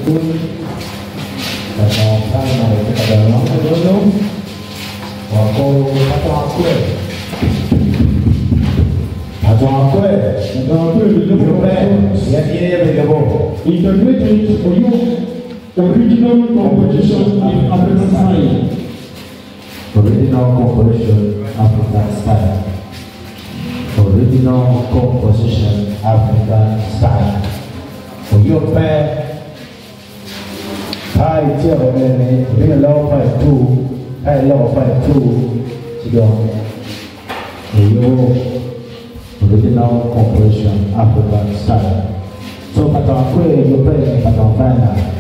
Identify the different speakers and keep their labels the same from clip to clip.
Speaker 1: pun Katakan mereka dalam dulu Wako kata aku integrated for you original composition in African style.
Speaker 2: Original composition African style. Original composition African style. For your pair, high tier real low fight two, high low fight two, original composition African style. So patron kwe you play patron final.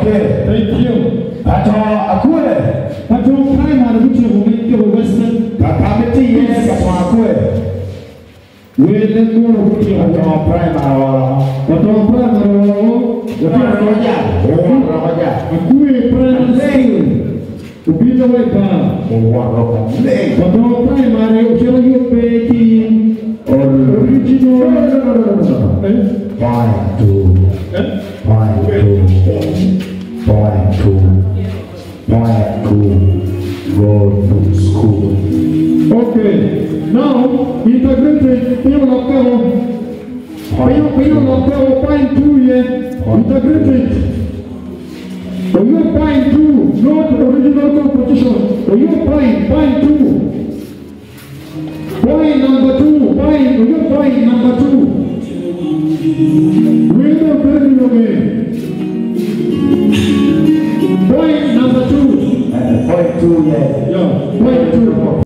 Speaker 1: Okay, thank you. Patron Akure. Patron Primary, which you will make your Western. Capacity, yes, Patron Akure. We'll let go of your Patron Primary. Patron Primary, Akure Primary. Upita Wepa. Patron Primary, shall you pay original?
Speaker 2: Point two. Go to school.
Speaker 1: Okay, now integrated point 2 here. Integrated. So you point 2, not original composition. So you point 2. Point number 2. Point number 2. William Benjamin. Point number 2.
Speaker 2: Point 2, yes.
Speaker 1: Yeah. Point 2.